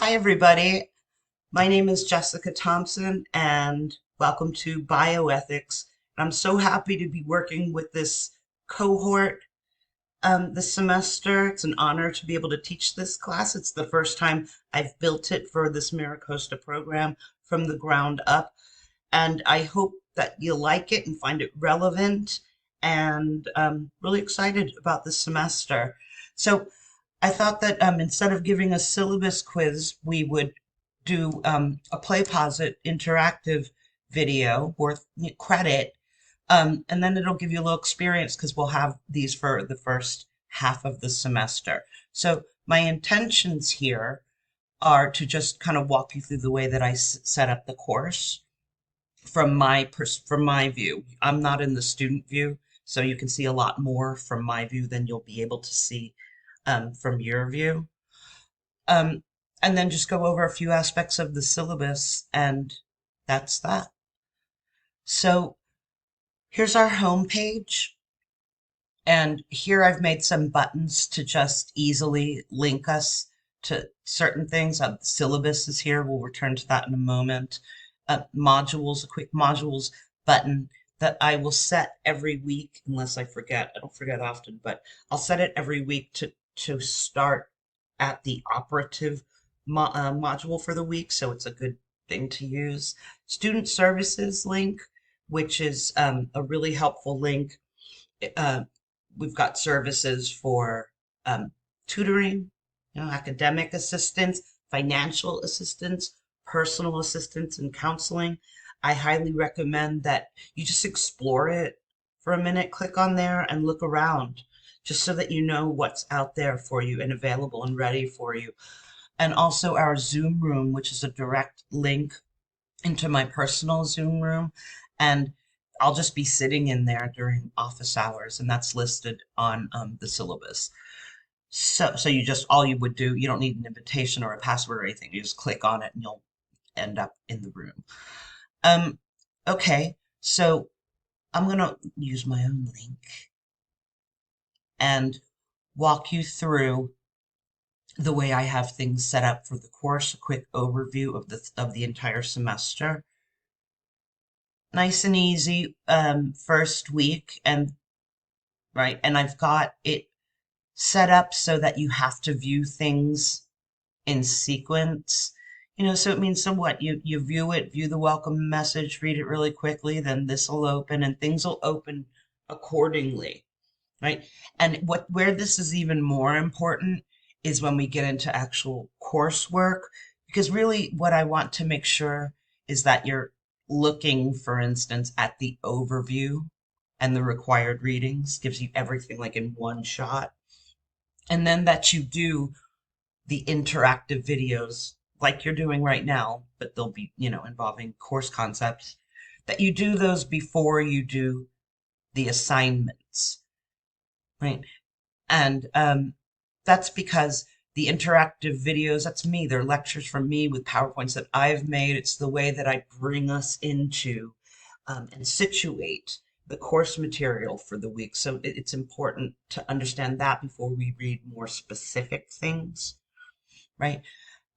Hi, everybody. My name is Jessica Thompson, and welcome to Bioethics. I'm so happy to be working with this cohort this semester. It's an honor to be able to teach this class. It's the first time I've built it for this Maricosta program from the ground up, and I hope that you'll like it and find it relevant. And really excited about this semester. So I thought that instead of giving a syllabus quiz, we would do a PlayPosit interactive video worth credit. And then it'll give you a little experience because we'll have these for the first half of the semester. So my intentions here are to just kind of walk you through the way that I set up the course from my view. I'm not in the student view, so you can see a lot more from my view than you'll be able to see from your view. Um, and then just go over a few aspects of the syllabus, and that's that. So here's our home page. And here I've made some buttons to just easily link us to certain things. The syllabus is here. We'll return to that in a moment. Modules, a quick modules button that I will set every week, unless I forget. I don't forget often, but I'll set it every week to start at the operative module for the week, so it's a good thing to use. Student services link, which is a really helpful link. Uh, we've got services for tutoring, academic assistance, financial assistance, personal assistance, and counseling. I highly recommend that you just explore it for a minute, click on there and look around, just so that you know what's out there for you and available and ready for you. And also our Zoom room, which is a direct link into my personal Zoom room. And I'll just be sitting in there during office hours, and that's listed on the syllabus. So you just, all you would do, you don't need an invitation or a password or anything. You just click on it and you'll end up in the room. Um, okay, so I'm gonna use my own link and walk you through the way I have things set up for the course, a quick overview of the entire semester. Nice and easy first week, and right, and I've got it set up so that you have to view things in sequence. So it means somewhat you view it, view the welcome message, read it really quickly, then this will open and things will open accordingly, right? And where this is even more important is when we get into actual coursework, because really what I want to make sure is that you're looking, for instance, at the overview and the required readings, gives you everything like in one shot. And then that you do the interactive videos like you're doing right now, but they'll be, involving course concepts, that you do those before you do the assignments, right? And that's because the interactive videos, that's me. They're lectures from me with PowerPoints that I've made. It's the way that I bring us into and situate the course material for the week. So it's important to understand that before we read more specific things, right?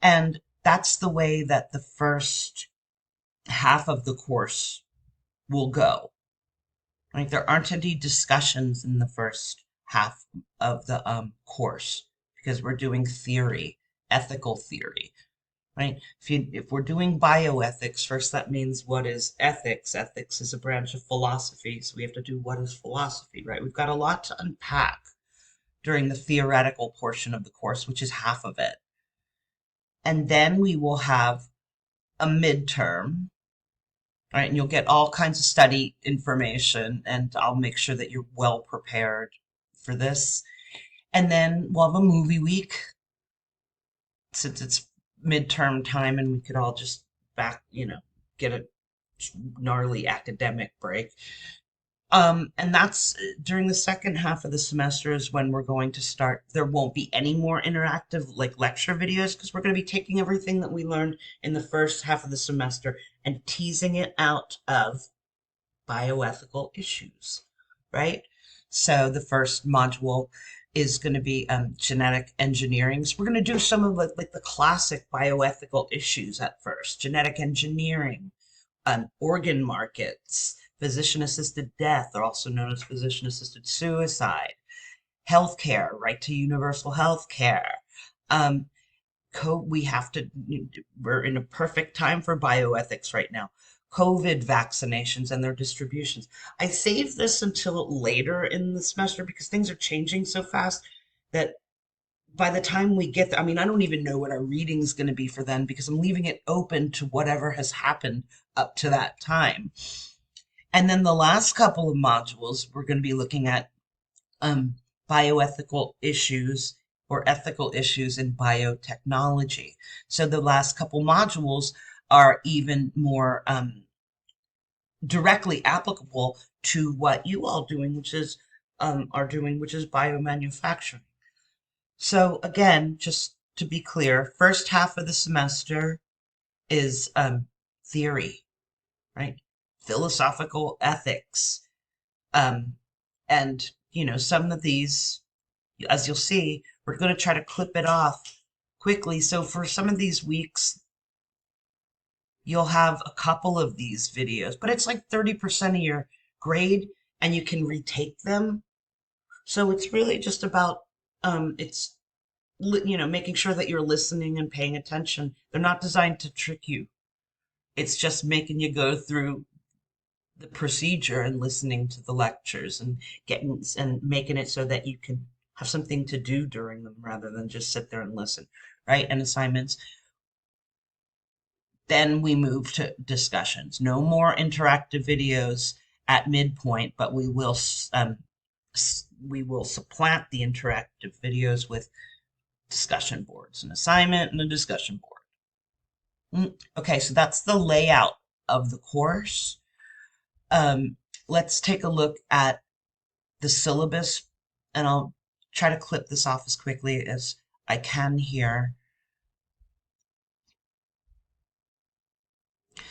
And that's the way that the first half of the course will go. Like there aren't any discussions in the first half of the course because we're doing theory, ethical theory, right? If we're doing bioethics, first that means what is ethics? Ethics is a branch of philosophy, so we have to do what is philosophy, right? We've got a lot to unpack during the theoretical portion of the course, which is half of it. And then we will have a midterm, right? And you'll get all kinds of study information, and I'll make sure that you're well prepared for this. And then we'll have a movie week since it's midterm time, and we could all just get a gnarly academic break. And that's during the second half of the semester is when we're going to start. There won't be any more interactive like lecture videos because we're going to be taking everything that we learned in the first half of the semester and teasing it out of bioethical issues, right? So the first module is going to be genetic engineering. So we're going to do some of like the classic bioethical issues at first. Genetic engineering, organ markets, physician-assisted death, or also known as physician-assisted suicide, healthcare, right to universal healthcare. Um, we have to, we're in a perfect time for bioethics right now. COVID vaccinations and their distributions. I saved this until later in the semester because things are changing so fast that by the time we get there, I mean, I don't even know what our reading is going to be for then because I'm leaving it open to whatever has happened up to that time. And then the last couple of modules, we're going to be looking at um, bioethical issues or ethical issues in biotechnology. So the last couple modules are even more directly applicable to what you all doing, which is are doing, which is biomanufacturing. So again, just to be clear, first half of the semester is theory, right? Philosophical ethics. Um, and, some of these, as you'll see, we're going to try to clip it off quickly. So for some of these weeks, you'll have a couple of these videos, but it's like 30% of your grade and you can retake them. So it's really just about, it's, making sure that you're listening and paying attention. They're not designed to trick you. It's just making you go through the procedure and listening to the lectures and getting and making it so that you can have something to do during them rather than just sit there and listen, right? And assignments. Then we move to discussions. No more interactive videos at midpoint, but we will supplant the interactive videos with discussion boards, an assignment and a discussion board. Okay, so that's the layout of the course. Let's take a look at the syllabus, and I'll try to clip this off as quickly as I can here.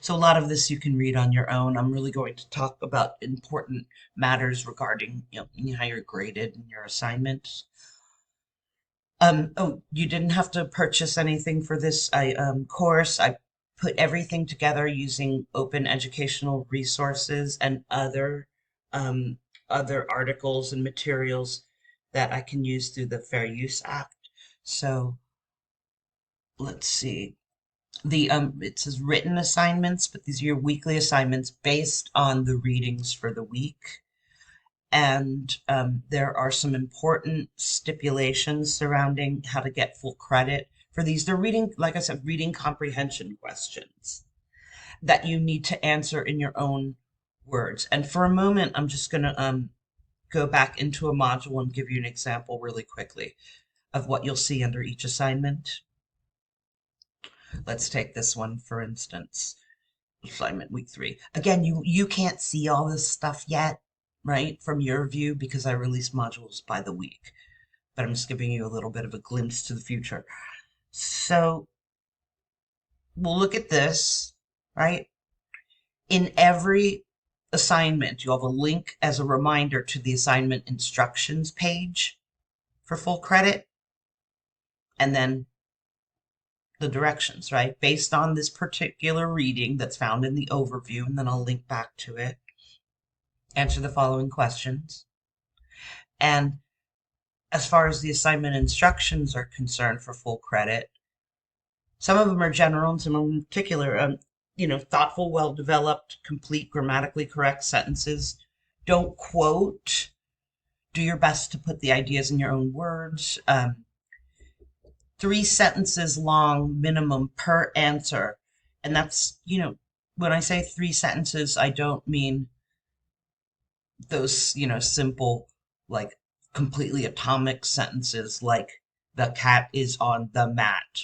So a lot of this you can read on your own. I'm really going to talk about important matters regarding, how you're graded in your assignments. Oh, you didn't have to purchase anything for this course. I put everything together using open educational resources and other articles and materials that I can use through the Fair Use Act. So let's see. It says written assignments, but these are your weekly assignments based on the readings for the week. And there are some important stipulations surrounding how to get full credit for these. They're reading, like I said, reading comprehension questions that you need to answer in your own words. And for a moment, I'm just going to go back into a module and give you an example really quickly of what you'll see under each assignment. Let's take this one, for instance, assignment week 3. Again, you can't see all this stuff yet, right, from your view because I release modules by the week. But I'm just giving you a little bit of a glimpse to the future. So we'll look at this, right? In every assignment, you have a link as a reminder to the assignment instructions page for full credit. And then the directions, right? Based on this particular reading that's found in the overview, and then I'll link back to it. Answer the following questions. And as far as the assignment instructions are concerned for full credit, some of them are general and some of them in particular. Thoughtful, well-developed, complete, grammatically correct sentences. Don't quote. Do your best to put the ideas in your own words. 3 sentences long minimum per answer. And that's, when I say 3 sentences, I don't mean those, simple, like completely atomic sentences like the cat is on the mat,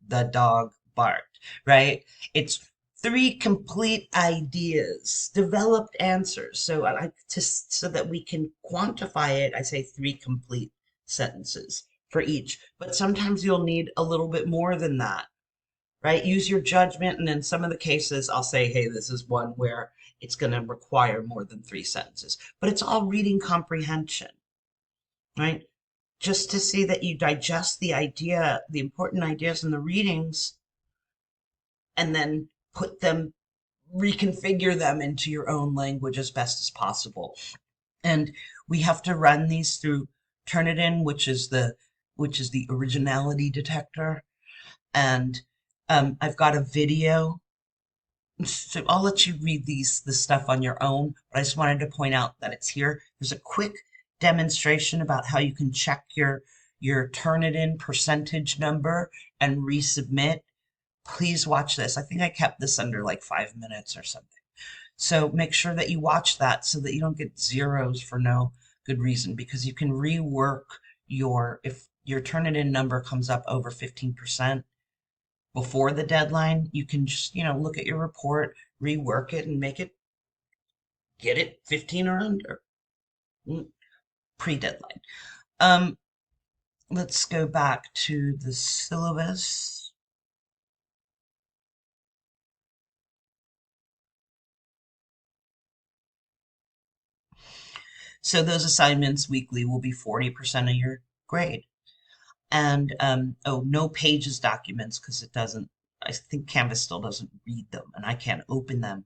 the dog barked, right? It's 3 complete ideas, developed answers. So I like to, so that we can quantify it, I say 3 complete sentences for each, but sometimes you'll need a little bit more than that, right? Use your judgment. And in some of the cases, I'll say, hey, this is one where it's going to require more than 3 sentences, but it's all reading comprehension, right? just to see that you digest the idea, the important ideas in the readings, and then put them, reconfigure them into your own language as best as possible. And we have to run these through Turnitin, which is the originality detector. And I've got a video, so I'll let you read this stuff on your own, but I just wanted to point out that it's here. There's a quick demonstration about how you can check your Turnitin percentage number and resubmit. Please watch this. I think I kept this under like 5 minutes or something. So make sure that you watch that so that you don't get zeros for no good reason, because you can rework if your Turnitin number comes up over 15% before the deadline, you can just, look at your report, rework it, and get it 15 or under pre-deadline. Um, let's go back to the syllabus. So those assignments weekly will be 40% of your grade. And no pages documents, because I think Canvas still doesn't read them and I can't open them.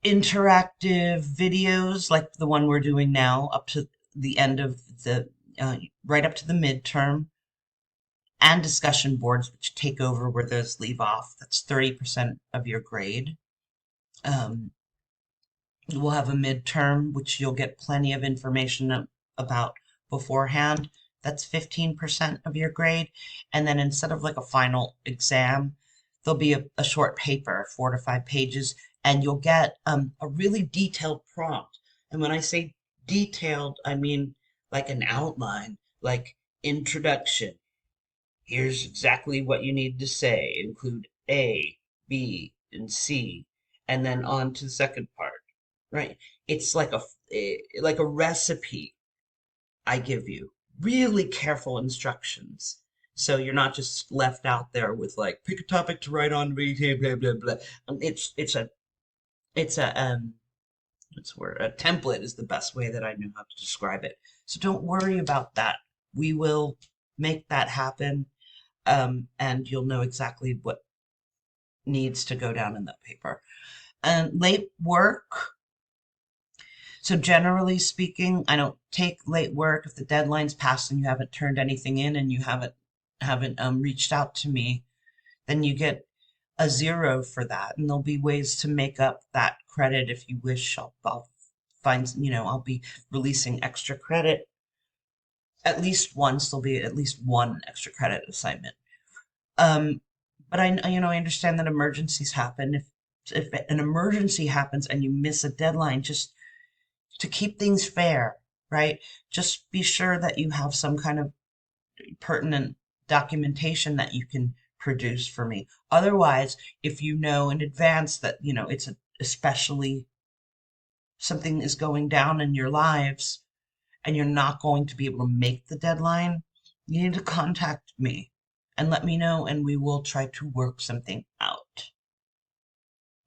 Interactive videos like the one we're doing now up to the end of right up to the midterm, and discussion boards, which take over where those leave off. That's 30% of your grade. We'll have a midterm, which you'll get plenty of information about beforehand. That's 15% of your grade. And then instead of like a final exam, there'll be a short paper, 4 to 5 pages, and you'll get a really detailed prompt. And when I say detailed, I mean like an outline, like introduction. Here's exactly what you need to say. Include A, B, and C, and then on to the second part. Right? It's like a recipe I give you. Really careful instructions. So you're not just left out there with like pick a topic to write on, blah blah blah blah. It's a what's the word? A template is the best way that I know how to describe it. So don't worry about that. We will make that happen, and you'll know exactly what needs to go down in that paper. And late work. So generally speaking, I don't take late work. If the deadline's passed and you haven't turned anything in and you haven't reached out to me, then you get a zero for that. And there'll be ways to make up that credit if you wish. I'll find, I'll be releasing extra credit at least once. There'll be at least one extra credit assignment. Um, but I understand that emergencies happen. If an emergency happens and you miss a deadline, just to keep things fair, right? Just be sure that you have some kind of pertinent documentation that you can produce for me. Otherwise, if you know in advance that, it's especially something is going down in your lives and you're not going to be able to make the deadline, you need to contact me and let me know, and we will try to work something out.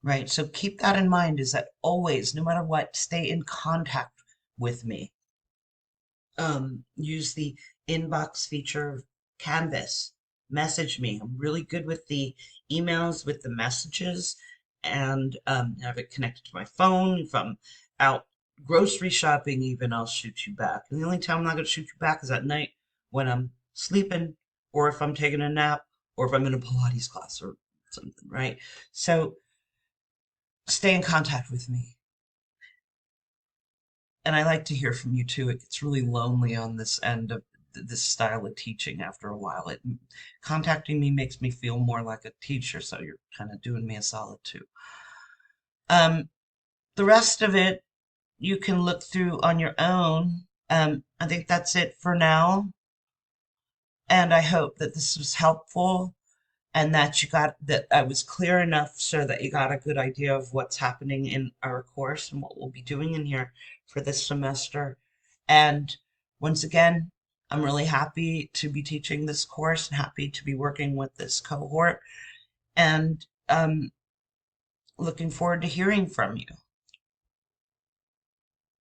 Right? So keep that in mind, is that always, no matter what, stay in contact with me. Use the inbox feature of Canvas. Message me. I'm really good with the emails, with the messages, and have it connected to my phone. If I'm out grocery shopping, even, I'll shoot you back. And the only time I'm not going to shoot you back is at night when I'm sleeping, or if I'm taking a nap, or if I'm in a Pilates class or something, right? So stay in contact with me. And I like to hear from you too. It gets really lonely on this end of this style of teaching after a while. Contacting me makes me feel more like a teacher, so you're kind of doing me a solid too. Um, the rest of it you can look through on your own. I think that's it for now, and I hope that this was helpful and that I was clear enough so that you got a good idea of what's happening in our course and what we'll be doing in here for this semester. And once again, I'm really happy to be teaching this course and happy to be working with this cohort, and looking forward to hearing from you.